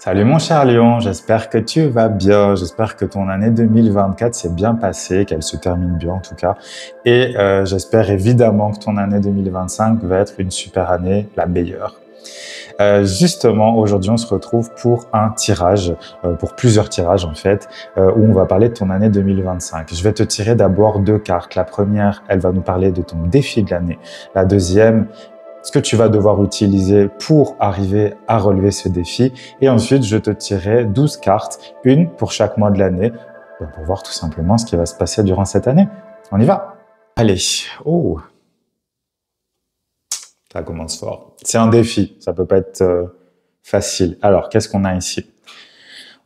Salut mon cher Lion, j'espère que tu vas bien, j'espère que ton année 2024 s'est bien passée, qu'elle se termine bien en tout cas, et j'espère évidemment que ton année 2025 va être une super année, la meilleure. Justement, aujourd'hui on se retrouve pour un tirage, pour plusieurs tirages en fait, où on va parler de ton année 2025. Je vais te tirer d'abord deux cartes. La première, elle va nous parler de ton défi de l'année. La deuxième, ce que tu vas devoir utiliser pour arriver à relever ce défi. Et ensuite, je te tirerai 12 cartes, une pour chaque mois de l'année, pour voir tout simplement ce qui va se passer durant cette année. On y va. Allez, oh, ça commence fort. C'est un défi, ça peut pas être facile. Alors, qu'est-ce qu'on a ici?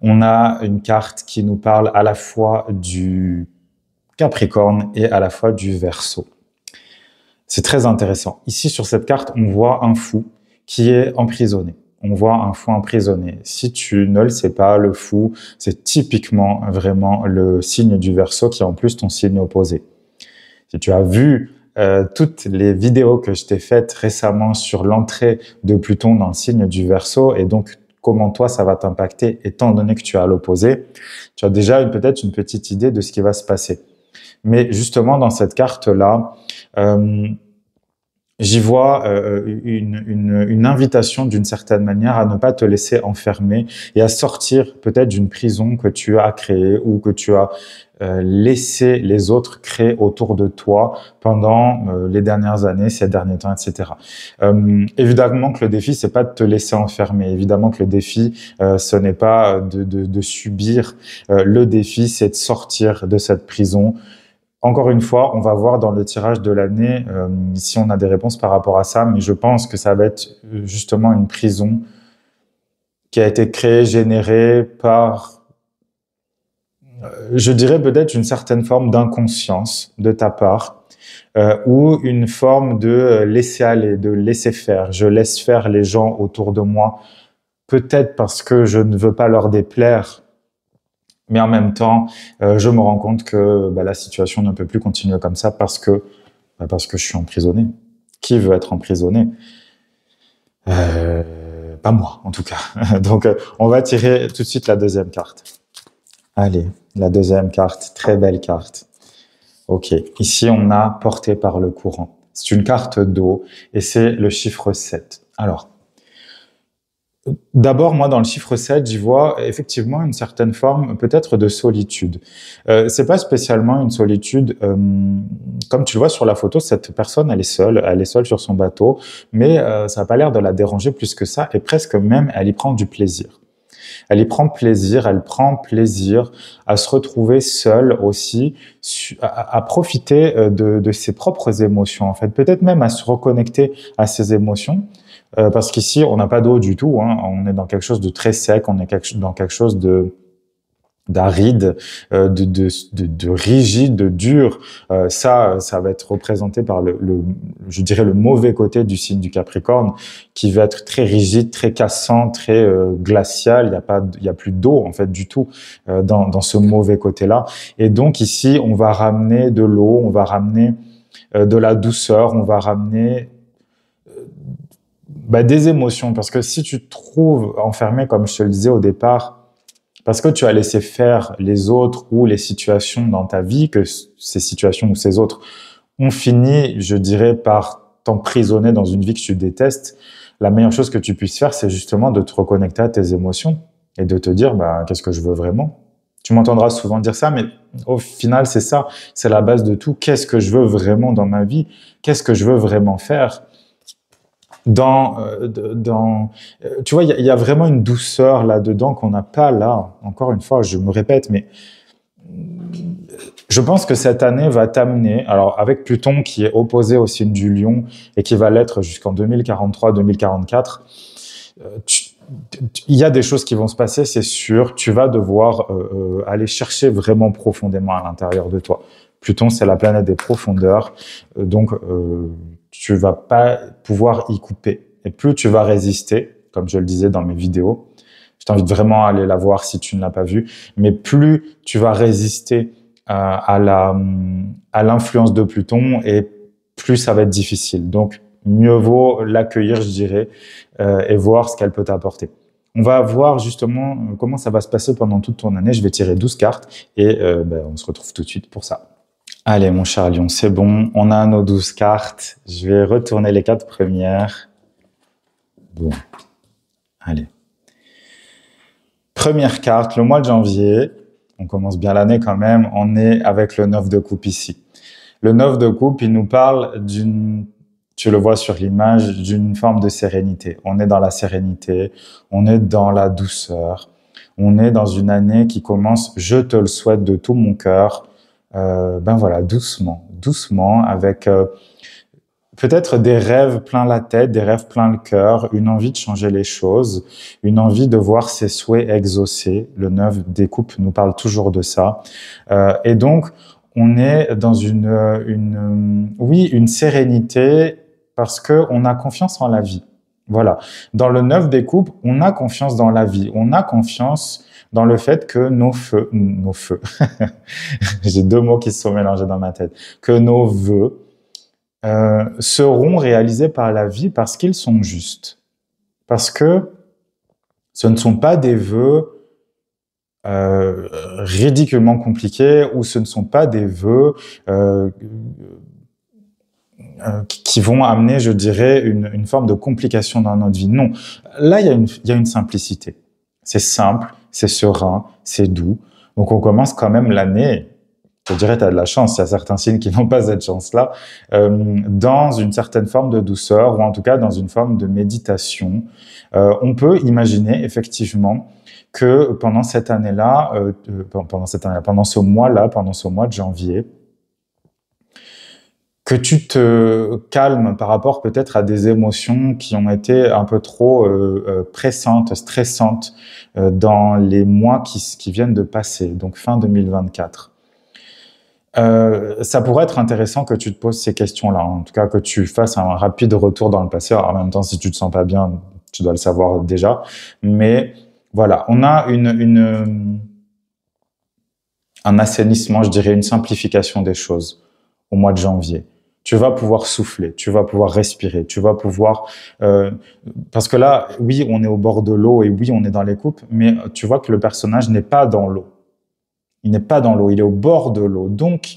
On a une carte qui nous parle à la fois du Capricorne et à la fois du Verseau. C'est très intéressant. Ici, sur cette carte, on voit un fou qui est emprisonné. On voit un fou emprisonné. Si tu ne le sais pas, le fou, c'est typiquement vraiment le signe du Verseau qui est en plus ton signe opposé. Si tu as vu toutes les vidéos que je t'ai faites récemment sur l'entrée de Pluton dans le signe du Verseau et donc comment toi ça va t'impacter étant donné que tu as l'opposé, tu as déjà peut-être une petite idée de ce qui va se passer. Mais justement, dans cette carte-là, j'y vois une invitation d'une certaine manière à ne pas te laisser enfermer et à sortir peut-être d'une prison que tu as créée ou que tu as laissé les autres créer autour de toi pendant les dernières années, ces derniers temps, etc. Évidemment que le défi, c'est pas de te laisser enfermer. Évidemment que le défi, ce n'est pas de subir. Le défi, c'est de sortir de cette prison. Encore une fois, on va voir dans le tirage de l'année si on a des réponses par rapport à ça, mais je pense que ça va être justement une prison qui a été créée, générée par, je dirais peut-être une certaine forme d'inconscience de ta part, ou une forme de laisser aller, de laisser faire. Je laisse faire les gens autour de moi, peut-être parce que je ne veux pas leur déplaire, mais en même temps, je me rends compte que la situation ne peut plus continuer comme ça parce que je suis emprisonné. Qui veut être emprisonné? Pas moi, en tout cas. Donc, on va tirer tout de suite la deuxième carte. Allez, la deuxième carte, très belle carte. Ok, ici on a porté par le courant. C'est une carte d'eau et c'est le chiffre 7. Alors, d'abord, moi, dans le chiffre 7, j'y vois effectivement une certaine forme peut-être de solitude. C'est pas spécialement une solitude, comme tu le vois sur la photo, cette personne, elle est seule sur son bateau, mais ça n'a pas l'air de la déranger plus que ça, et presque même, elle y prend du plaisir. Elle prend plaisir à se retrouver seule aussi, à profiter de ses propres émotions, en fait, peut-être même à se reconnecter à ses émotions. Parce qu'ici, on n'a pas d'eau du tout, hein. On est dans quelque chose de très sec, on est dans quelque chose d'aride, de rigide, de dur. Ça va être représenté par je dirais le mauvais côté du signe du Capricorne, qui va être très rigide, très cassant, très glacial. Il y a plus d'eau en fait du tout dans ce mauvais côté-là. Et donc ici, on va ramener de l'eau, on va ramener de la douceur, on va ramener des émotions, parce que si tu te trouves enfermé, comme je te le disais au départ, parce que tu as laissé faire les autres ou les situations dans ta vie, que ces situations ou ces autres ont fini, je dirais, par t'emprisonner dans une vie que tu détestes, la meilleure chose que tu puisses faire, c'est justement de te reconnecter à tes émotions et de te dire, qu'est-ce que je veux vraiment? Tu m'entendras souvent dire ça, mais au final, c'est ça, c'est la base de tout. Qu'est-ce que je veux vraiment dans ma vie? Qu'est-ce que je veux vraiment faire? Tu vois, il y a vraiment une douceur là-dedans qu'on n'a pas là. Encore une fois, je me répète, mais je pense que cette année va t'amener, alors avec Pluton qui est opposé au signe du Lion et qui va l'être jusqu'en 2043-2044, il y a des choses qui vont se passer, c'est sûr. Tu vas devoir aller chercher vraiment profondément à l'intérieur de toi. Pluton, c'est la planète des profondeurs, donc tu vas pas pouvoir y couper. Et plus tu vas résister, comme je le disais dans mes vidéos, je t'invite vraiment à aller la voir si tu ne l'as pas vue, mais plus tu vas résister à l'influence de Pluton, et plus ça va être difficile. Donc, mieux vaut l'accueillir, je dirais, et voir ce qu'elle peut t'apporter. On va voir justement comment ça va se passer pendant toute ton année. Je vais tirer 12 cartes et on se retrouve tout de suite pour ça. Allez, mon cher Lion, c'est bon. On a nos 12 cartes. Je vais retourner les 4 premières. Bon. Allez. Première carte, le mois de janvier. On commence bien l'année quand même. On est avec le 9 de coupe ici. Le 9 de coupe, il nous parle d'une, tu le vois sur l'image, d'une forme de sérénité. On est dans la sérénité, on est dans la douceur, on est dans une année qui commence, je te le souhaite de tout mon cœur, voilà, doucement, doucement, avec peut-être des rêves plein la tête, des rêves plein le cœur, une envie de changer les choses, une envie de voir ses souhaits exaucés. Le 9 des coupes nous parle toujours de ça. Et donc, on est dans une sérénité parce que on a confiance en la vie. Voilà. Dans le 9 des coupes, on a confiance dans la vie. On a confiance dans le fait que nos feux, j'ai 2 mots qui se sont mélangés dans ma tête, que nos vœux seront réalisés par la vie parce qu'ils sont justes. Parce que ce ne sont pas des vœux ridiculement compliqués ou ce ne sont pas des vœux qui vont amener, je dirais, une forme de complication dans notre vie. Non, là, il y a une simplicité. C'est simple, c'est serein, c'est doux. Donc, on commence quand même l'année, je dirais, tu as de la chance, il y a certains signes qui n'ont pas cette chance-là, dans une certaine forme de douceur ou en tout cas dans une forme de méditation. On peut imaginer effectivement que pendant cette année-là, pendant ce mois-là, pendant ce mois de janvier, que tu te calmes par rapport peut-être à des émotions qui ont été un peu trop pressantes, stressantes dans les mois qui viennent de passer, donc fin 2024. Ça pourrait être intéressant que tu te poses ces questions-là, en tout cas que tu fasses un rapide retour dans le passé. Alors, en même temps, si tu te sens pas bien, tu dois le savoir déjà, mais voilà, on a un assainissement, je dirais, une simplification des choses au mois de janvier. Tu vas pouvoir souffler, tu vas pouvoir respirer, tu vas pouvoir... parce que là, oui, on est au bord de l'eau et oui, on est dans les coupes, mais tu vois que le personnage n'est pas dans l'eau. Il n'est pas dans l'eau, il est au bord de l'eau. Donc,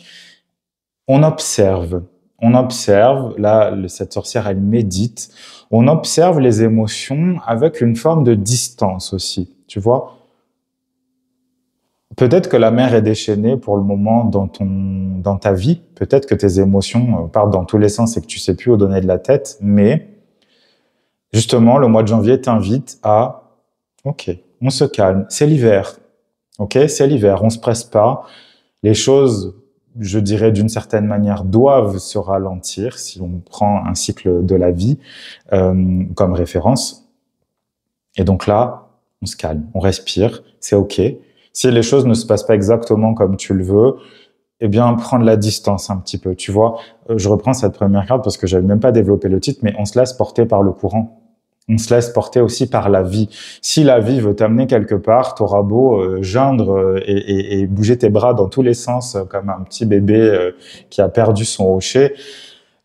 on observe. Là, cette sorcière, elle médite. On observe les émotions avec une forme de distance aussi, tu vois. Peut-être que la mer est déchaînée pour le moment dans ta vie. Peut-être que tes émotions partent dans tous les sens et que tu sais plus où donner de la tête. Mais, justement, le mois de janvier t'invite à, ok, on se calme. C'est l'hiver. Ok, c'est l'hiver. On se presse pas. Les choses, je dirais d'une certaine manière, doivent se ralentir si on prend un cycle de la vie comme référence. Et donc là, on se calme, on respire. C'est ok. Si les choses ne se passent pas exactement comme tu le veux, eh bien, prendre la distance un petit peu. Tu vois, je reprends cette première carte parce que j'avais même pas développé le titre, mais on se laisse porter par le courant. On se laisse porter aussi par la vie. Si la vie veut t'amener quelque part, t'auras beau geindre et bouger tes bras dans tous les sens comme un petit bébé qui a perdu son rocher,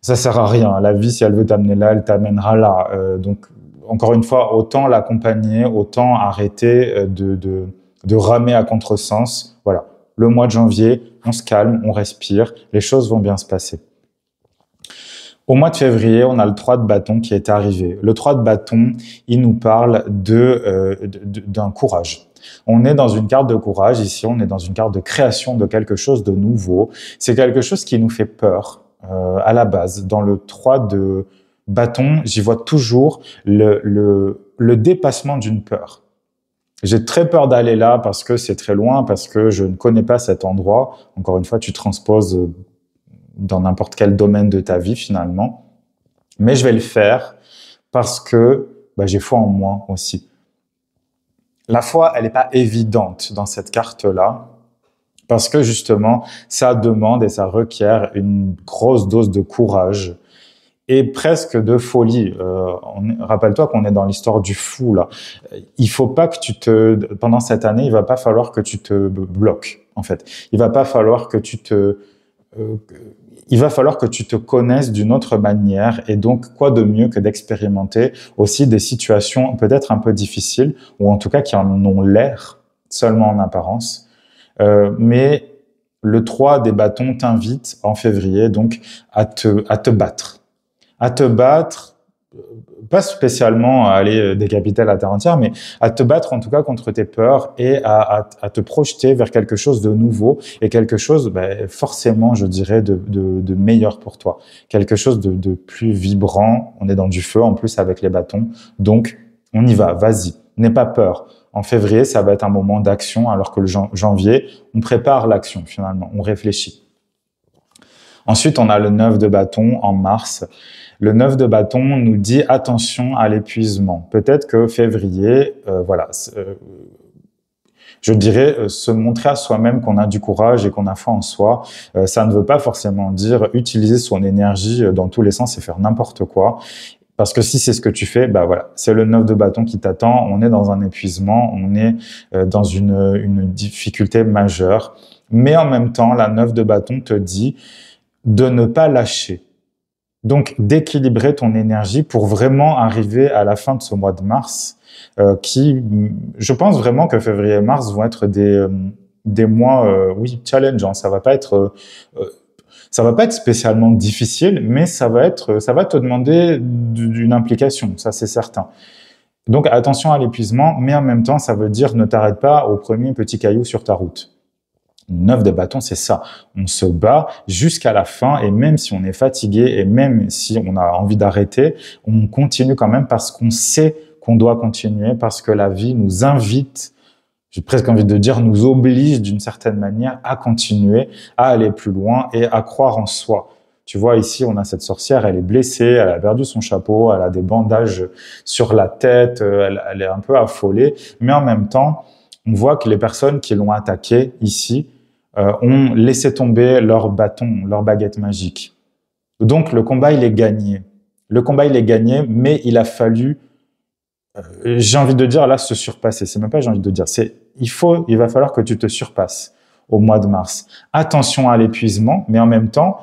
ça sert à rien. La vie, si elle veut t'amener là, elle t'amènera là. Donc, encore une fois, autant l'accompagner, autant arrêter de ramer à contresens. Voilà. Le mois de janvier, on se calme, on respire, les choses vont bien se passer. Au mois de février, on a le 3 de bâton qui est arrivé. Le 3 de bâton, il nous parle d'un courage. On est dans une carte de courage. Ici, on est dans une carte de création de quelque chose de nouveau. C'est quelque chose qui nous fait peur à la base. Dans le 3 de bâton, j'y vois toujours le dépassement d'une peur. J'ai très peur d'aller là parce que c'est très loin, parce que je ne connais pas cet endroit. Encore une fois, tu transposes dans n'importe quel domaine de ta vie finalement. Mais je vais le faire parce que j'ai foi en moi aussi. La foi, elle n'est pas évidente dans cette carte-là parce que justement, ça demande et ça requiert une grosse dose de courage et presque de folie. Rappelle-toi qu'on est dans l'histoire du fou là. Il faut pas que pendant cette année, il va pas falloir que tu te bloques en fait. Il va pas falloir que tu te euh, il va falloir que tu te connaisses d'une autre manière. Et donc, quoi de mieux que d'expérimenter aussi des situations peut-être un peu difficiles, ou en tout cas qui en ont l'air seulement en apparence. Mais le 3 des bâtons t'invite en février donc à te battre. À te battre, pas spécialement à aller décapiter la terre entière, mais à te battre en tout cas contre tes peurs et à te projeter vers quelque chose de nouveau et quelque chose forcément, je dirais, de meilleur pour toi. Quelque chose de plus vibrant. On est dans du feu en plus avec les bâtons. Donc, on y va, vas-y, n'aie pas peur. En février, ça va être un moment d'action, alors que le janvier, on prépare l'action finalement, on réfléchit. Ensuite, on a le 9 de bâton en mars. Le 9 de bâton nous dit attention à l'épuisement. Peut-être que février, je dirais se montrer à soi-même qu'on a du courage et qu'on a foi en soi. Ça ne veut pas forcément dire utiliser son énergie dans tous les sens et faire n'importe quoi. Parce que si c'est ce que tu fais, c'est le 9 de bâton qui t'attend. On est dans un épuisement, on est dans une difficulté majeure. Mais en même temps, la 9 de bâton te dit de ne pas lâcher. Donc, d'équilibrer ton énergie pour vraiment arriver à la fin de ce mois de mars, je pense vraiment que février et mars vont être des mois, challengeants. Ça va pas être spécialement difficile, mais ça va te demander d'une implication, ça c'est certain. Donc, attention à l'épuisement, mais en même temps, ça veut dire ne t'arrête pas au premier petit caillou sur ta route. 9 de bâton, c'est ça. On se bat jusqu'à la fin et même si on est fatigué et même si on a envie d'arrêter, on continue quand même parce qu'on sait qu'on doit continuer, parce que la vie nous invite, j'ai presque envie de dire, nous oblige d'une certaine manière à continuer, à aller plus loin et à croire en soi. Tu vois, ici, on a cette sorcière, elle est blessée, elle a perdu son chapeau, elle a des bandages sur la tête, elle est un peu affolée, mais en même temps, on voit que les personnes qui l'ont attaquée ici, ont laissé tomber leur bâton, leur baguette magique. Donc, le combat, il est gagné. Le combat, il est gagné, mais il a fallu, j'ai envie de dire, là, se surpasser. C'est même pas, j'ai envie de dire, il va falloir que tu te surpasses au mois de mars. Attention à l'épuisement, mais en même temps,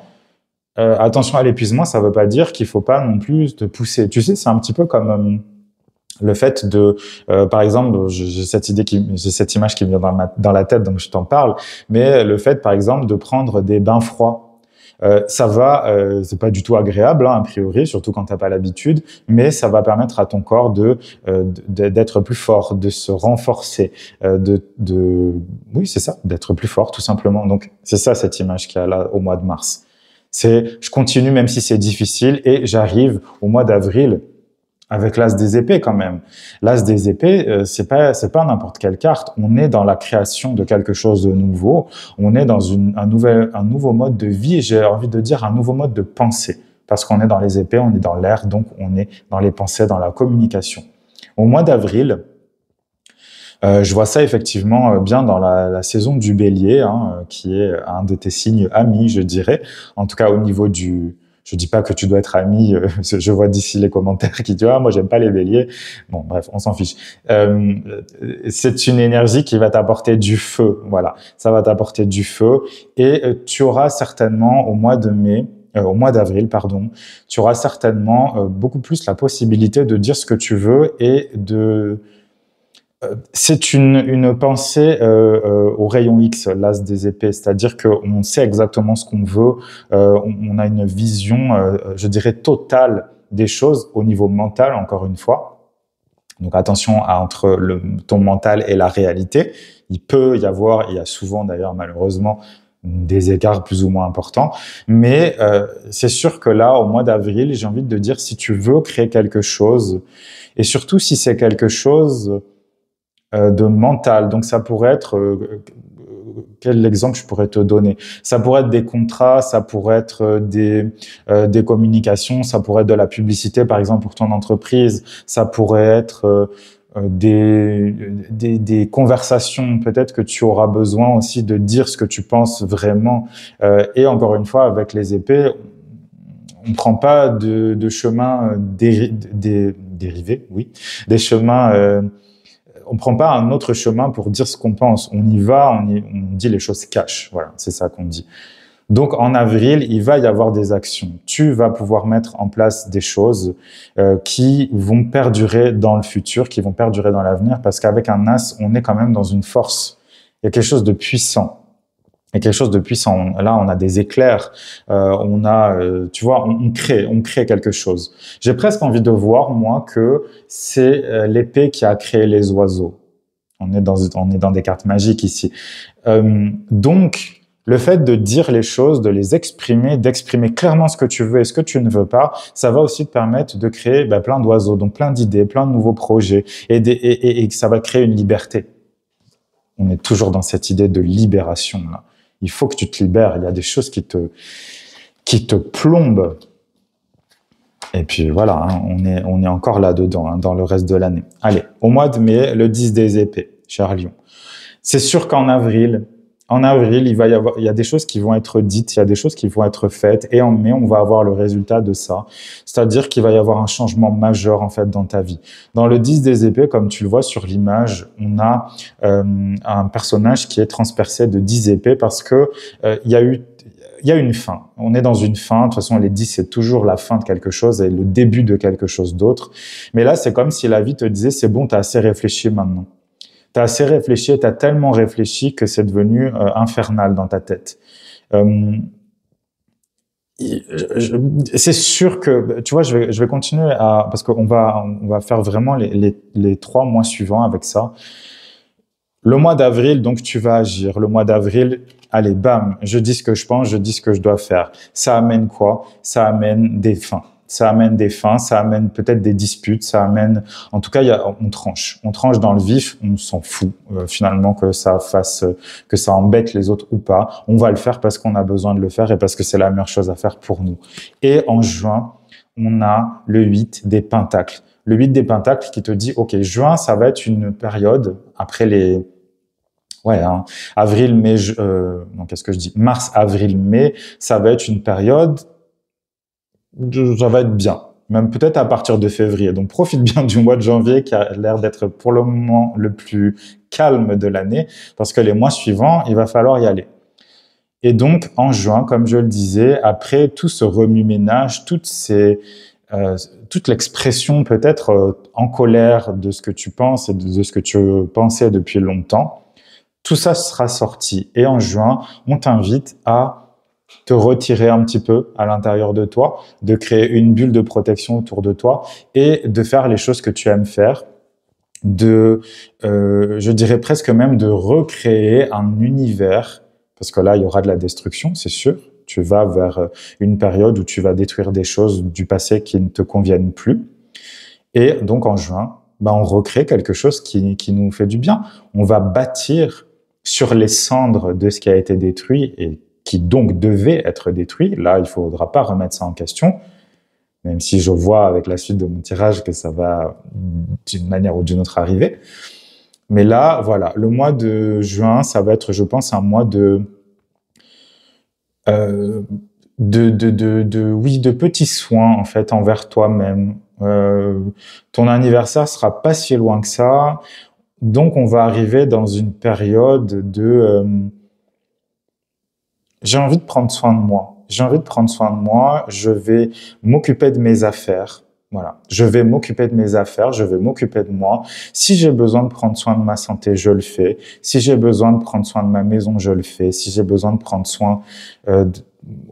attention à l'épuisement, ça veut pas dire qu'il faut pas non plus te pousser. Tu sais, c'est un petit peu comme le fait de, par exemple, j'ai cette image qui me vient dans la tête, donc je t'en parle, mais le fait, par exemple, de prendre des bains froids, c'est pas du tout agréable, hein, a priori, surtout quand t'as pas l'habitude, mais ça va permettre à ton corps d'être plus fort, de se renforcer, oui, c'est ça, d'être plus fort, tout simplement. Donc, c'est ça, cette image qu'il y a là au mois de mars. Je continue même si c'est difficile et j'arrive au mois d'avril avec l'as des épées quand même. L'as des épées, c'est pas n'importe quelle carte. On est dans la création de quelque chose de nouveau. On est dans un nouveau mode de vie et j'ai envie de dire un nouveau mode de pensée. Parce qu'on est dans les épées, on est dans l'air, donc on est dans les pensées, dans la communication. Au mois d'avril, je vois ça effectivement bien dans la saison du Bélier, hein, qui est un de tes signes amis, je dirais. En tout cas, au niveau je dis pas que tu dois être ami, je vois d'ici les commentaires qui disent « Ah, moi, j'aime pas les béliers ». Bon, bref, on s'en fiche. C'est une énergie qui va t'apporter du feu, voilà. Ça va t'apporter du feu et tu auras certainement au mois d'avril, pardon, tu auras certainement beaucoup plus la possibilité de dire ce que tu veux et c'est une pensée au rayon X, l'as des épées, c'est-à-dire qu'on sait exactement ce qu'on veut, on a une vision, je dirais, totale des choses au niveau mental, encore une fois. Donc attention entre ton mental et la réalité. Il y a souvent d'ailleurs malheureusement des écarts plus ou moins importants, mais c'est sûr que là, au mois d'avril, j'ai envie de dire, si tu veux créer quelque chose, et surtout si c'est quelque chose de mental. Donc, ça pourrait être, quel exemple je pourrais te donner? Ça pourrait être des contrats, ça pourrait être des communications, ça pourrait être de la publicité, par exemple, pour ton entreprise, ça pourrait être des conversations. Peut-être que tu auras besoin aussi de dire ce que tu penses vraiment. Et encore une fois, avec les épées, on prend pas de chemins dérivés, oui, des chemins on prend pas un autre chemin pour dire ce qu'on pense. On y va, on dit les choses cash. Voilà, c'est ça qu'on dit. Donc, en avril, il va y avoir des actions. Tu vas pouvoir mettre en place des choses qui vont perdurer dans le futur, qui vont perdurer dans l'avenir, parce qu'avec un as, on est quand même dans une force. Il y a quelque chose de puissant. Et quelque chose de puissant. Là, on a des éclairs, tu vois, on crée quelque chose. J'ai presque envie de voir, moi, que c'est l'épée qui a créé les oiseaux. On est dans des cartes magiques ici. Donc, le fait de dire les choses, de les exprimer, d'exprimer clairement ce que tu veux et ce que tu ne veux pas, ça va aussi te permettre de créer plein d'oiseaux, donc plein d'idées, plein de nouveaux projets, et ça va créer une liberté. On est toujours dans cette idée de libération, là. Il faut que tu te libères. Il y a des choses qui te plombent. Et puis voilà, hein, on est encore là-dedans, hein, dans le reste de l'année. Allez, au mois de mai, le 10 des épées, cher Lion. C'est sûr qu'en avril, il y a des choses qui vont être dites, il y a des choses qui vont être faites, et en mai, on va avoir le résultat de ça. C'est-à-dire qu'il va y avoir un changement majeur, en fait, dans ta vie. Dans le 10 des épées, comme tu le vois sur l'image, on a un personnage qui est transpercé de 10 épées parce que il y a une fin. On est dans une fin. De toute façon, les 10, c'est toujours la fin de quelque chose et le début de quelque chose d'autre. Mais là, c'est comme si la vie te disait, c'est bon, t'as assez réfléchi maintenant. T'as assez réfléchi, t'as tellement réfléchi que c'est devenu infernal dans ta tête. C'est sûr que, tu vois, je vais continuer parce qu'on va faire vraiment les 3 mois suivants avec ça. Le mois d'avril, donc tu vas agir. Le mois d'avril, allez, bam, je dis ce que je pense, je dis ce que je dois faire. Ça amène quoi? Ça amène des fins. Ça amène des fins, ça amène peut-être des disputes, ça amène... En tout cas, on tranche. On tranche dans le vif, on s'en fout finalement que ça embête les autres ou pas. On va le faire parce qu'on a besoin de le faire et parce que c'est la meilleure chose à faire pour nous. Et en juin, on a le 8 des pentacles. Le 8 des pentacles qui te dit, OK, juin, ça va être une période après les... Ouais, hein, avril, mai... non, qu'est-ce que je dis? Mars, avril, mai, ça va être une période... Ça va être bien, même peut-être à partir de février. Donc, profite bien du mois de janvier qui a l'air d'être pour le moment le plus calme de l'année parce que les mois suivants, il va falloir y aller. Et donc, en juin, comme je le disais, après tout ce remue-ménage, toute l'expression peut-être en colère de ce que tu penses et de ce que tu pensais depuis longtemps, tout ça sera sorti. Et en juin, on t'invite à te retirer un petit peu à l'intérieur de toi, de créer une bulle de protection autour de toi et de faire les choses que tu aimes faire, je dirais presque même de recréer un univers, parce que là, il y aura de la destruction, c'est sûr. Tu vas vers une période où tu vas détruire des choses du passé qui ne te conviennent plus. Et donc, en juin, on recrée quelque chose qui nous fait du bien. On va bâtir sur les cendres de ce qui a été détruit et qui donc devait être détruit. Là, il ne faudra pas remettre ça en question, même si je vois avec la suite de mon tirage que ça va d'une manière ou d'une autre arriver. Mais là, voilà, le mois de juin, ça va être, je pense, un mois de petits soins, en fait, envers toi-même. Ton anniversaire sera pas si loin que ça. Donc, on va arriver dans une période de... j'ai envie de prendre soin de moi. J'ai envie de prendre soin de moi. Je vais m'occuper de mes affaires. Voilà. Je vais m'occuper de mes affaires. Je vais m'occuper de moi. Si j'ai besoin de prendre soin de ma santé, je le fais. Si j'ai besoin de prendre soin de ma maison, je le fais. Si j'ai besoin de prendre soin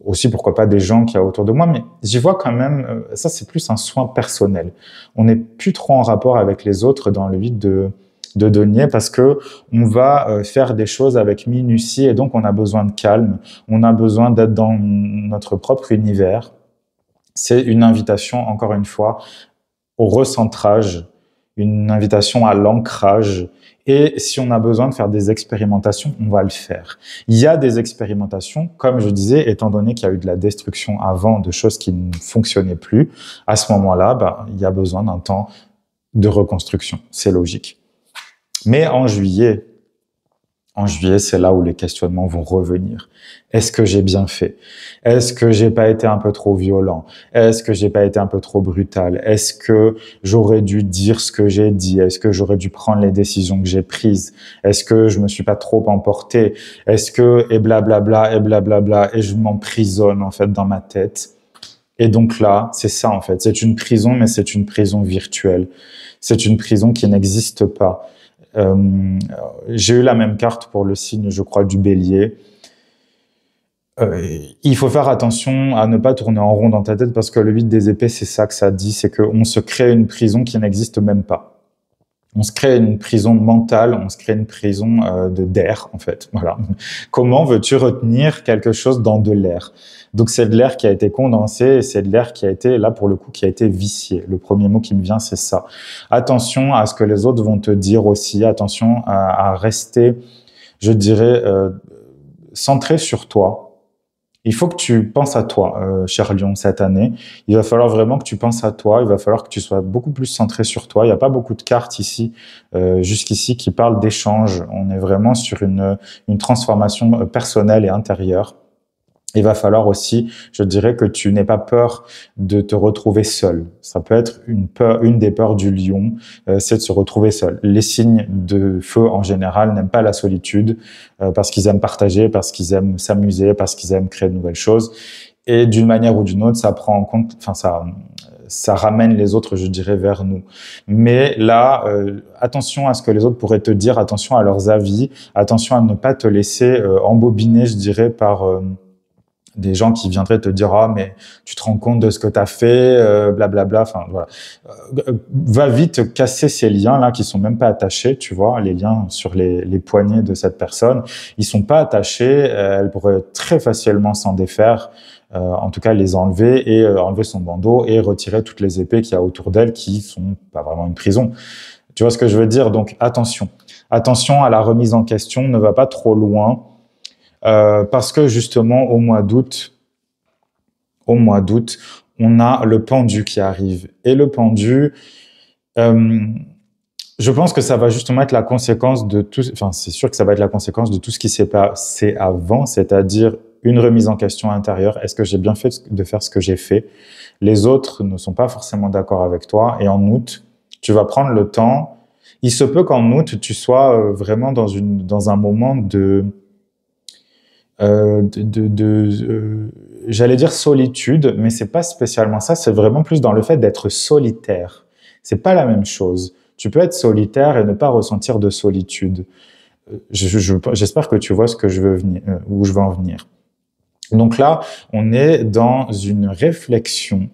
aussi, pourquoi pas, des gens qu'il y a autour de moi. Mais j'y vois quand même, ça c'est plus un soin personnel. On n'est plus trop en rapport avec les autres dans le vide de denier parce que on va faire des choses avec minutie et donc on a besoin de calme, on a besoin d'être dans notre propre univers. C'est une invitation, encore une fois, au recentrage, une invitation à l'ancrage. Et si on a besoin de faire des expérimentations, on va le faire. Il y a des expérimentations, comme je disais, étant donné qu'il y a eu de la destruction avant, de choses qui ne fonctionnaient plus, à ce moment-là, il y a besoin d'un temps de reconstruction. C'est logique. Mais en juillet, En juillet, c'est là où les questionnements vont revenir. Est-ce que j'ai bien fait? Est-ce que j'ai pas été un peu trop violent? Est-ce que j'ai pas été un peu trop brutal? Est-ce que j'aurais dû dire ce que j'ai dit? Est-ce que j'aurais dû prendre les décisions que j'ai prises? Est-ce que je me suis pas trop emporté? Est-ce que, et blablabla, et blablabla, et je m'emprisonne, en fait, dans ma tête. Et donc là, c'est ça, en fait. C'est une prison, mais c'est une prison virtuelle. C'est une prison qui n'existe pas. J'ai eu la même carte pour le signe, je crois, du Bélier. Il faut faire attention à ne pas tourner en rond dans ta tête parce que le 8 des épées, c'est ça que ça dit, c'est qu'on se crée une prison qui n'existe même pas. On se crée une prison mentale, on se crée une prison d'air, en fait. Voilà. Comment veux-tu retenir quelque chose dans de l'air? Donc c'est de l'air qui a été condensé et c'est de l'air qui a été, là pour le coup, qui a été vicié. Le premier mot qui me vient, c'est ça. Attention à ce que les autres vont te dire aussi. Attention à rester, je dirais, centré sur toi. Il faut que tu penses à toi, cher Lion, cette année. Il va falloir vraiment que tu penses à toi. Il va falloir que tu sois beaucoup plus centré sur toi. Il n'y a pas beaucoup de cartes ici, jusqu'ici, qui parlent d'échange. On est vraiment sur une transformation personnelle et intérieure. Il va falloir aussi, je dirais, que tu n'aies pas peur de te retrouver seul. Ça peut être une des peurs du lion, c'est de se retrouver seul. Les signes de feu, en général, n'aiment pas la solitude parce qu'ils aiment partager, parce qu'ils aiment s'amuser, parce qu'ils aiment créer de nouvelles choses. Et d'une manière ou d'une autre, ça prend en compte, enfin, ça ramène les autres, je dirais, vers nous. Mais là, attention à ce que les autres pourraient te dire, attention à leurs avis, attention à ne pas te laisser embobiner, je dirais, par des gens qui viendraient te dire ah mais tu te rends compte de ce que tu as fait blablabla, enfin voilà, va vite casser ces liens là qui sont même pas attachés, tu vois, les liens sur les poignets de cette personne, ils sont pas attachés, elle pourrait très facilement s'en défaire, en tout cas les enlever et enlever son bandeau et retirer toutes les épées qu'il y a autour d'elle qui sont pas vraiment une prison, tu vois ce que je veux dire. Donc attention à la remise en question, ne va pas trop loin. Parce que justement au mois d'août, on a le pendu qui arrive. Et le pendu, je pense que ça va justement être la conséquence de tout, enfin c'est sûr que ça va être la conséquence de tout ce qui s'est passé avant, c'est-à-dire une remise en question intérieure. Est-ce que j'ai bien fait de faire ce que j'ai fait? Les autres ne sont pas forcément d'accord avec toi. Et en août, tu vas prendre le temps. Il se peut qu'en août, tu sois vraiment dans un moment j'allais dire solitude, mais c'est pas spécialement ça, c'est vraiment plus dans le fait d'être solitaire. C'est pas la même chose. Tu peux être solitaire et ne pas ressentir de solitude. J'espère que tu vois ce que je veux venir, où je veux en venir. Donc là, on est dans une réflexion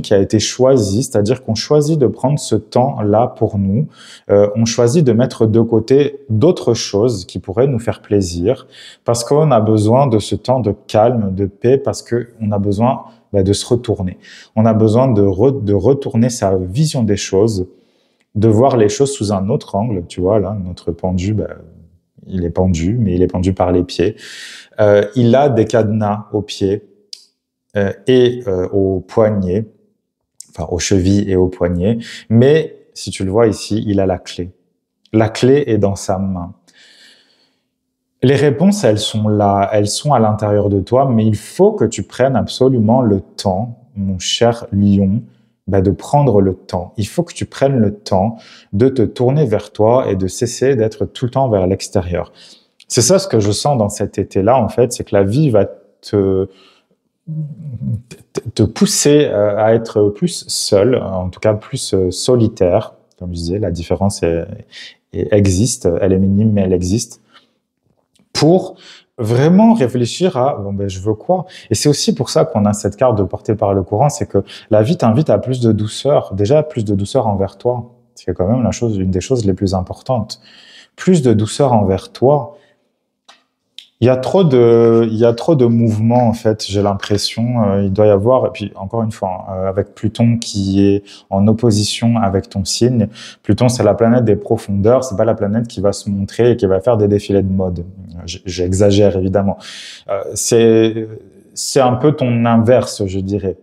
qui a été choisie, c'est-à-dire qu'on choisit de prendre ce temps-là pour nous, on choisit de mettre de côté d'autres choses qui pourraient nous faire plaisir, parce qu'on a besoin de ce temps de calme, de paix, parce qu'on a besoin de se retourner. On a besoin de retourner sa vision des choses, de voir les choses sous un autre angle. Tu vois, là, notre pendu, il est pendu, mais il est pendu par les pieds. Il a des cadenas aux pieds et aux poignets, enfin aux chevilles et aux poignets. Mais si tu le vois ici, il a la clé. La clé est dans sa main. Les réponses, elles sont là, elles sont à l'intérieur de toi, mais il faut que tu prennes absolument le temps, mon cher lion, de prendre le temps. Il faut que tu prennes le temps de te tourner vers toi et de cesser d'être tout le temps vers l'extérieur. C'est ça ce que je sens dans cet été-là, en fait, c'est que la vie va te pousser à être plus seul, en tout cas plus solitaire. Comme je disais, la différence existe, elle est minime, mais elle existe. Pour vraiment réfléchir à je veux quoi. Et c'est aussi pour ça qu'on a cette carte de portée par le courant, c'est que la vie t'invite à plus de douceur, déjà plus de douceur envers toi. C'est quand même une des choses les plus importantes. Plus de douceur envers toi. Il y a trop de mouvements, en fait, j'ai l'impression. Il doit y avoir, et puis encore une fois, avec Pluton qui est en opposition avec ton signe, Pluton, c'est la planète des profondeurs, c'est pas la planète qui va se montrer et qui va faire des défilés de mode. J'exagère, évidemment. C'est un peu ton inverse, je dirais.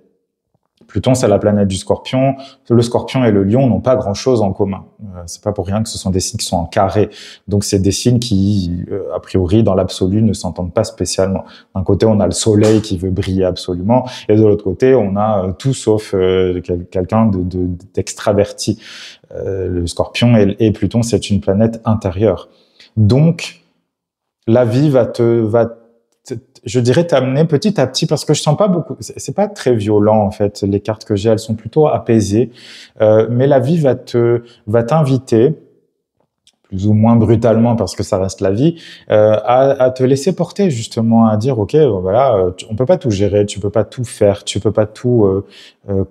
Pluton, c'est la planète du Scorpion. Le Scorpion et le Lion n'ont pas grand-chose en commun. C'est pas pour rien que ce sont des signes qui sont en carré. Donc, c'est des signes qui, a priori, dans l'absolu, ne s'entendent pas spécialement. D'un côté, on a le Soleil qui veut briller absolument, et de l'autre côté, on a tout sauf quelqu'un d'extraverti. Le Scorpion et Pluton, c'est une planète intérieure. Donc, la vie je dirais, t'amener petit à petit, parce que je sens pas beaucoup, c'est pas très violent, en fait, les cartes que j'ai, elles sont plutôt apaisées, mais la vie va t'inviter, plus ou moins brutalement, parce que ça reste la vie, à te laisser porter, justement, à dire, OK, voilà, on peut pas tout gérer, tu peux pas tout faire, tu peux pas tout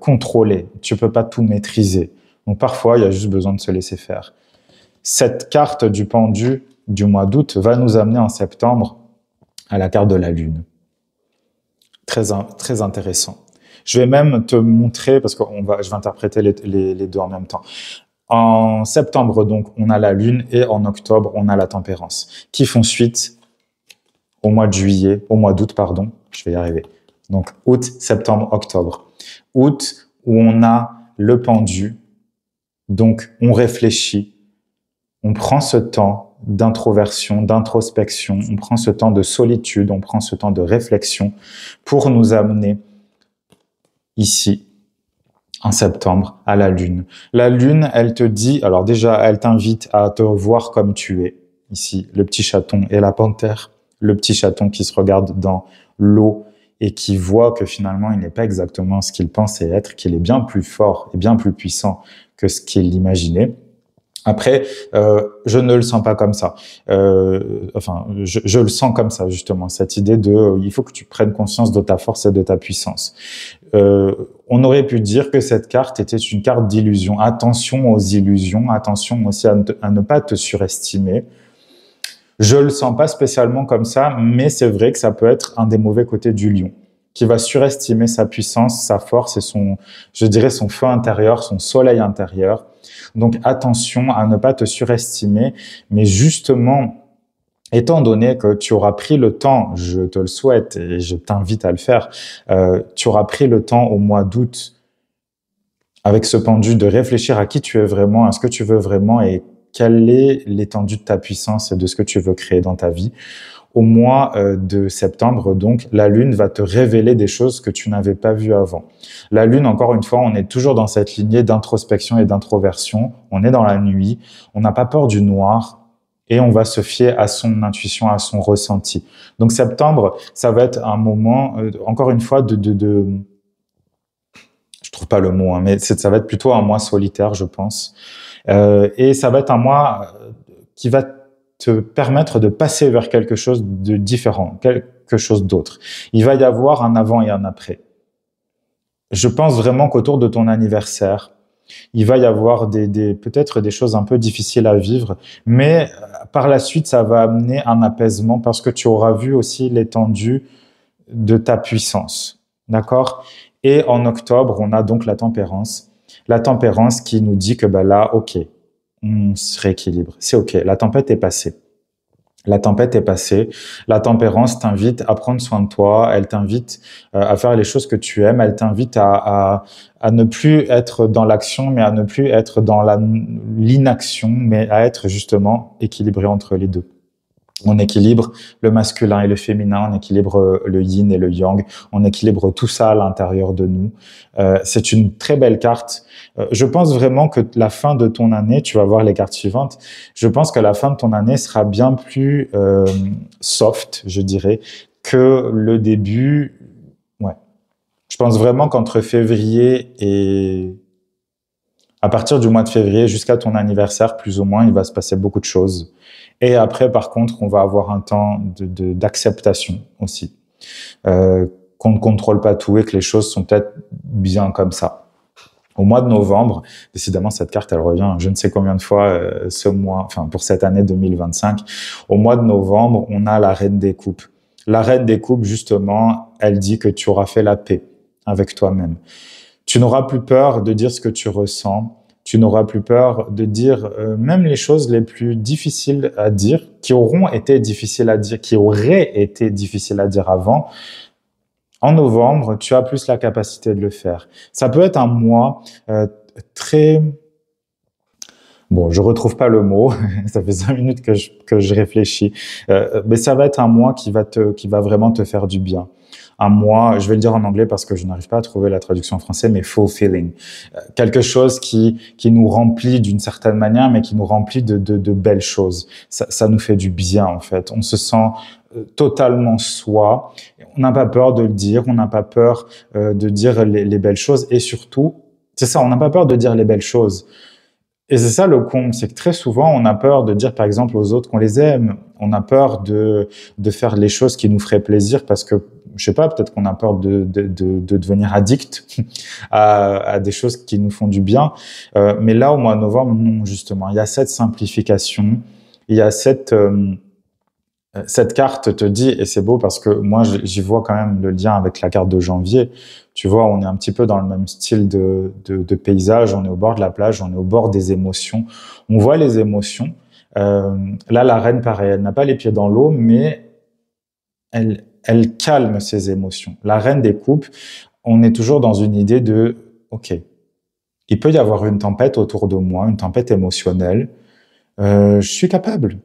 contrôler, tu peux pas tout maîtriser. Donc, parfois, il y a juste besoin de se laisser faire. Cette carte du pendu du mois d'août va nous amener en septembre à la carte de la Lune. Très intéressant. Je vais même te montrer, parce que je vais interpréter les deux en même temps. En septembre, donc, on a la Lune, et en octobre, on a la Tempérance, qui font suite au mois d'août, pardon, je vais y arriver. Donc, août, septembre, octobre. Août, où on a le pendu, donc on réfléchit, on prend ce temps d'introversion, d'introspection, on prend ce temps de solitude, on prend ce temps de réflexion pour nous amener ici, en septembre, à la Lune. La Lune, elle te dit, alors déjà, elle t'invite à te voir comme tu es. Ici, le petit chaton et la panthère, le petit chaton qui se regarde dans l'eau et qui voit que finalement, il n'est pas exactement ce qu'il pensait être, qu'il est bien plus fort et bien plus puissant que ce qu'il imaginait. Après, je ne le sens pas comme ça. Je le sens comme ça, justement, cette idée il faut que tu prennes conscience de ta force et de ta puissance. On aurait pu dire que cette carte était une carte d'illusion. Attention aux illusions, attention aussi à ne pas te surestimer. Je le sens pas spécialement comme ça, mais c'est vrai que ça peut être un des mauvais côtés du lion, qui va surestimer sa puissance, sa force et son feu intérieur, son soleil intérieur. Donc, attention à ne pas te surestimer, mais justement, étant donné que tu auras pris le temps, je te le souhaite et je t'invite à le faire, tu auras pris le temps au mois d'août avec ce pendu de réfléchir à qui tu es vraiment, à ce que tu veux vraiment et quelle est l'étendue de ta puissance et de ce que tu veux créer dans ta vie. Au mois de septembre, donc, la Lune va te révéler des choses que tu n'avais pas vues avant. La Lune, encore une fois, on est toujours dans cette lignée d'introspection et d'introversion. On est dans la nuit, on n'a pas peur du noir et on va se fier à son intuition, à son ressenti. Donc, septembre, ça va être un moment, encore une fois, je trouve pas le mot, hein, mais ça va être plutôt un mois solitaire, je pense. Et ça va être un mois qui va te permettre de passer vers quelque chose de différent, quelque chose d'autre. Il va y avoir un avant et un après. Je pense vraiment qu'autour de ton anniversaire, il va y avoir peut-être des choses un peu difficiles à vivre, mais par la suite, ça va amener un apaisement parce que tu auras vu aussi l'étendue de ta puissance. D'accord? Et en octobre, on a donc la tempérance. La tempérance qui nous dit que là, OK, on se rééquilibre. C'est OK. La tempête est passée. La tempête est passée. La tempérance t'invite à prendre soin de toi. Elle t'invite à faire les choses que tu aimes. Elle t'invite à ne plus être dans l'action, mais à ne plus être dans l'inaction, mais à être justement équilibré entre les deux. On équilibre le masculin et le féminin, on équilibre le yin et le yang, on équilibre tout ça à l'intérieur de nous. C'est une très belle carte. Je pense vraiment que la fin de ton année, tu vas voir les cartes suivantes, je pense que la fin de ton année sera bien plus soft, je dirais, que le début. Ouais. Je pense vraiment qu'entre février et à partir du mois de février jusqu'à ton anniversaire, plus ou moins, il va se passer beaucoup de choses. Et après, par contre, on va avoir un temps d'acceptation aussi, qu'on ne contrôle pas tout et que les choses sont peut-être bien comme ça. Au mois de novembre, décidément, cette carte, elle revient je ne sais combien de fois ce mois, enfin pour cette année 2025. Au mois de novembre, on a la Reine des Coupes. La Reine des Coupes, justement, elle dit que tu auras fait la paix avec toi-même. Tu n'auras plus peur de dire ce que tu ressens. Tu n'auras plus peur de dire même les choses les plus difficiles à dire, qui auraient été difficiles à dire avant. En novembre, tu as plus la capacité de le faire. Ça peut être un mois très... Bon, je retrouve pas le mot. Ça fait 5 minutes que je réfléchis. Mais ça va être un mois qui va vraiment te faire du bien. Un mois, je vais le dire en anglais parce que je n'arrive pas à trouver la traduction en français, mais fulfilling. Quelque chose qui nous remplit d'une certaine manière, mais qui nous remplit de belles choses. Ça nous fait du bien, en fait. On se sent totalement soi. On n'a pas peur de le dire, on n'a pas peur de dire les belles choses. Et surtout, c'est ça, on n'a pas peur de dire les belles choses. Et c'est ça le comble, c'est que très souvent, on a peur de dire, par exemple, aux autres qu'on les aime. On a peur de faire les choses qui nous feraient plaisir parce que, je sais pas, peut-être qu'on a peur de devenir addict à des choses qui nous font du bien. Mais là, au mois de novembre, non, justement. Il y a cette simplification, il y a cette carte te dit, et c'est beau parce que moi, j'y vois quand même le lien avec la carte de janvier. Tu vois, on est un petit peu dans le même style de paysage. On est au bord de la plage, on est au bord des émotions. On voit les émotions. Là, la reine, pareil, elle n'a pas les pieds dans l'eau, mais elle calme ses émotions. La reine des coupes, on est toujours dans une idée de, OK, il peut y avoir une tempête autour de moi, une tempête émotionnelle. Je suis capable.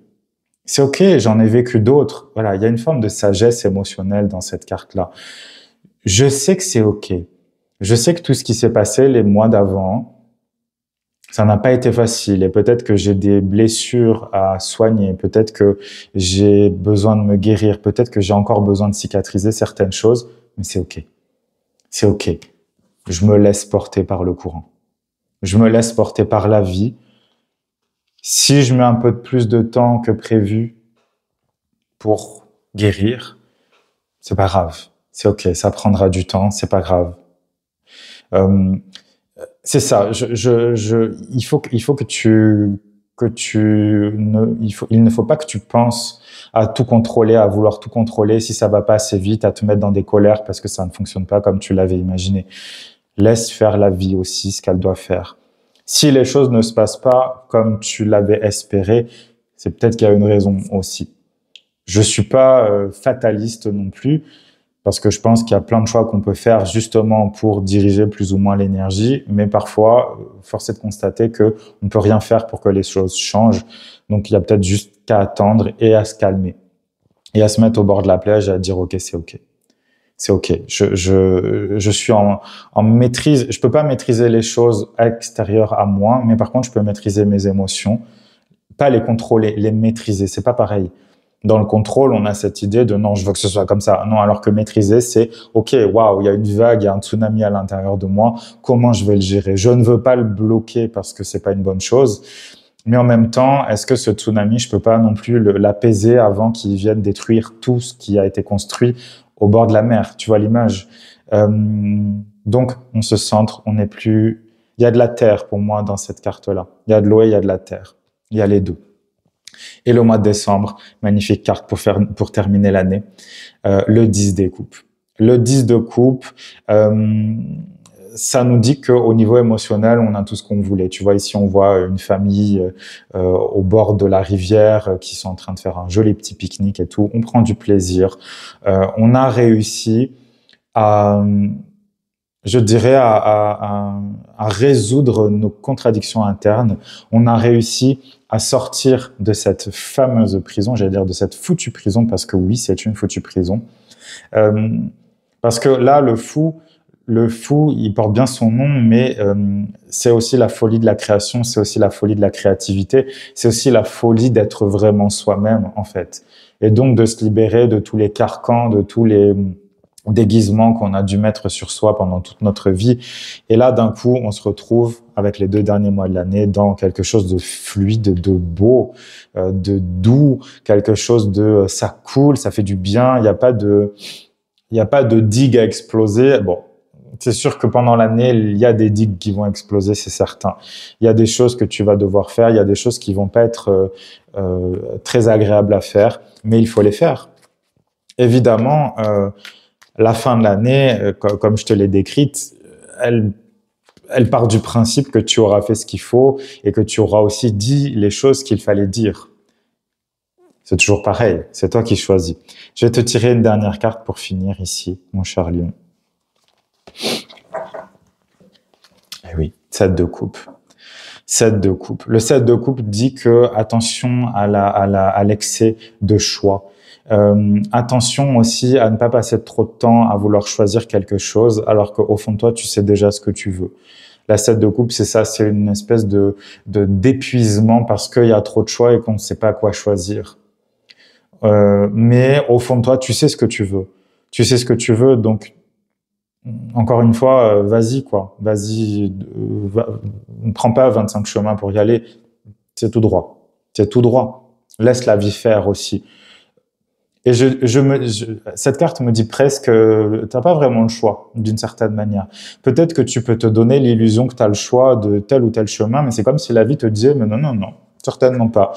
C'est OK, j'en ai vécu d'autres. Voilà, il y a une forme de sagesse émotionnelle dans cette carte-là. Je sais que c'est OK. Je sais que tout ce qui s'est passé les mois d'avant, ça n'a pas été facile et peut-être que j'ai des blessures à soigner, peut-être que j'ai besoin de me guérir, peut-être que j'ai encore besoin de cicatriser certaines choses, mais c'est OK. C'est OK. Je me laisse porter par le courant. Je me laisse porter par la vie. Si je mets un peu de plus de temps que prévu pour guérir, c'est pas grave. C'est OK, ça prendra du temps, c'est pas grave. C'est ça. Il faut il ne faut pas que tu penses à tout contrôler, à vouloir tout contrôler. Si ça va pas assez vite, à te mettre dans des colères parce que ça ne fonctionne pas comme tu l'avais imaginé. Laisse faire la vie aussi ce qu'elle doit faire. Si les choses ne se passent pas comme tu l'avais espéré, c'est peut-être qu'il y a une raison aussi. Je suis pas fataliste non plus, parce que je pense qu'il y a plein de choix qu'on peut faire justement pour diriger plus ou moins l'énergie, mais parfois, force est de constater que on ne peut rien faire pour que les choses changent. Donc, il y a peut-être juste qu'à attendre et à se calmer. Et à se mettre au bord de la plage et à dire « Ok, c'est OK. C'est OK. Je suis en maîtrise. Je peux pas maîtriser les choses extérieures à moi, mais par contre, je peux maîtriser mes émotions. Pas les contrôler, les maîtriser. C'est pas pareil. Dans le contrôle, on a cette idée de non, je veux que ce soit comme ça. Non, alors que maîtriser, c'est OK, waouh, il y a une vague, il y a un tsunami à l'intérieur de moi. Comment je vais le gérer? Je ne veux pas le bloquer parce que c'est pas une bonne chose. Mais en même temps, est-ce que ce tsunami, je peux pas non plus l'apaiser avant qu'il vienne détruire tout ce qui a été construit au bord de la mer? Tu vois l'image? Donc, on se centre, on n'est plus... Il y a de la terre pour moi dans cette carte-là. Il y a de l'eau et il y a de la terre. Il y a les deux. Et le mois de décembre, magnifique carte pour terminer l'année, le 10 des coupes. Le 10 de coupe, ça nous dit qu'au niveau émotionnel, on a tout ce qu'on voulait. Tu vois, ici, on voit une famille au bord de la rivière qui sont en train de faire un joli petit pique-nique et tout. On prend du plaisir. On a réussi à... je dirais à résoudre nos contradictions internes. On a réussi à sortir de cette fameuse prison, j'allais dire de cette foutue prison, parce que oui, c'est une foutue prison. Parce que là, le fou, il porte bien son nom, mais c'est aussi la folie de la création, c'est aussi la folie de la créativité, c'est aussi la folie d'être vraiment soi-même, en fait. Et donc de se libérer de tous les carcans, de tous les déguisements qu'on a dû mettre sur soi pendant toute notre vie. Et là, d'un coup, on se retrouve avec les 2 derniers mois de l'année dans quelque chose de fluide, de beau, de doux, quelque chose de ça coule, ça fait du bien. Il n'y a pas de digue à exploser. Bon, c'est sûr que pendant l'année, il y a des digues qui vont exploser, c'est certain. Il y a des choses que tu vas devoir faire, il y a des choses qui vont pas être très agréables à faire, mais il faut les faire. Évidemment, la fin de l'année, comme je te l'ai décrite, elle part du principe que tu auras fait ce qu'il faut et que tu auras aussi dit les choses qu'il fallait dire. C'est toujours pareil, c'est toi qui choisis. Je vais te tirer une dernière carte pour finir ici, mon cher lion. Eh oui, 7 de coupe. 7 de coupe. Le 7 de coupe dit que attention à l'excès de choix. Attention aussi à ne pas passer trop de temps à vouloir choisir quelque chose alors qu'au fond de toi, tu sais déjà ce que tu veux. La 7 de coupe, c'est ça, c'est une espèce d'épuisement parce qu'il y a trop de choix et qu'on ne sait pas quoi choisir. Mais au fond de toi, tu sais ce que tu veux. Tu sais ce que tu veux, donc encore une fois, vas-y quoi. Vas-y, ne prends pas 25 chemins pour y aller. C'est tout droit. C'est tout droit. Laisse la vie faire aussi. Et cette carte me dit presque, t'as pas vraiment le choix, d'une certaine manière. Peut-être que tu peux te donner l'illusion que tu as le choix de tel ou tel chemin, mais c'est comme si la vie te disait, mais non, non, non, certainement pas.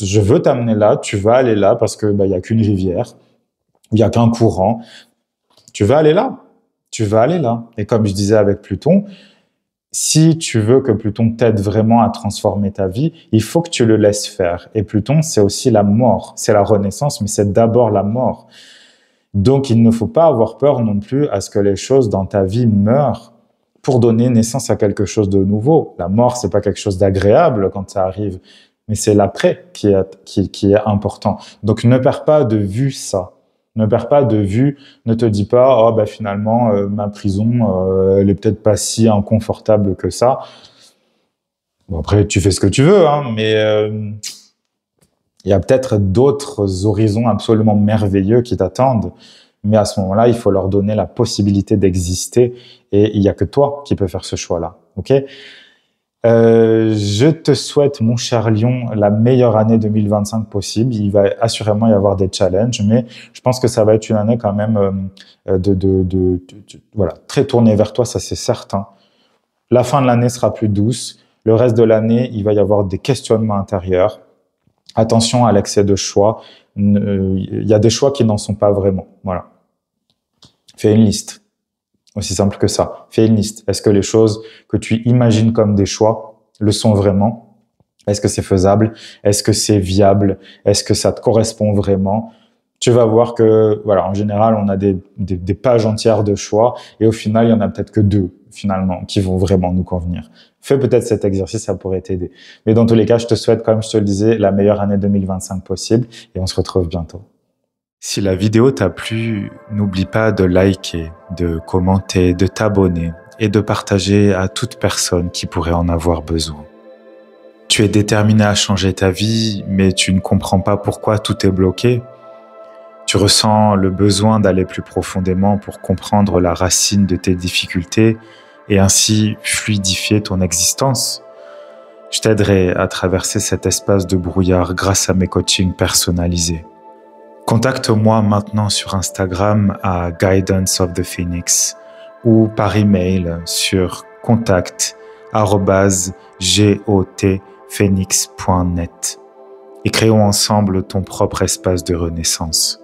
Je veux t'amener là, tu vas aller là parce que y a qu'une rivière, il y a qu'un courant. Tu vas aller là. Tu vas aller là. Et comme je disais avec Pluton, si tu veux que Pluton t'aide vraiment à transformer ta vie, il faut que tu le laisses faire. Et Pluton, c'est aussi la mort, c'est la renaissance, mais c'est d'abord la mort. Donc, il ne faut pas avoir peur non plus à ce que les choses dans ta vie meurent pour donner naissance à quelque chose de nouveau. La mort, c'est pas quelque chose d'agréable quand ça arrive, mais c'est l'après qui est important. Donc, ne perds pas de vue ça. Ne perds pas de vue, ne te dis pas oh finalement ma prison elle est peut-être pas si inconfortable que ça. Bon après tu fais ce que tu veux mais il y a peut-être d'autres horizons absolument merveilleux qui t'attendent. Mais à ce moment-là, il faut leur donner la possibilité d'exister et il y a que toi qui peux faire ce choix-là. OK ? Je te souhaite, mon cher lion, la meilleure année 2025 possible. Il va assurément y avoir des challenges, mais je pense que ça va être une année quand même voilà, très tournée vers toi, ça c'est certain. La fin de l'année sera plus douce. Le reste de l'année, il va y avoir des questionnements intérieurs. Attention à l'excès de choix. Il y a des choix qui n'en sont pas vraiment. Voilà. Fais une liste. Aussi simple que ça. Fais une liste. Est-ce que les choses que tu imagines comme des choix le sont vraiment? Est-ce que c'est faisable? Est-ce que c'est viable? Est-ce que ça te correspond vraiment? Tu vas voir que, voilà, en général, on a des pages entières de choix et au final, il y en a peut-être que 2, finalement, qui vont vraiment nous convenir. Fais peut-être cet exercice, ça pourrait t'aider. Mais dans tous les cas, je te souhaite, comme je te le disais, la meilleure année 2025 possible et on se retrouve bientôt. Si la vidéo t'a plu, n'oublie pas de liker, de commenter, de t'abonner et de partager à toute personne qui pourrait en avoir besoin. Tu es déterminé à changer ta vie, mais tu ne comprends pas pourquoi tout est bloqué. Tu ressens le besoin d'aller plus profondément pour comprendre la racine de tes difficultés et ainsi fluidifier ton existence. Je t'aiderai à traverser cet espace de brouillard grâce à mes coachings personnalisés. Contacte-moi maintenant sur Instagram à Guidance of the Phoenix ou par email sur contact@gotphoenix.net et créons ensemble ton propre espace de renaissance.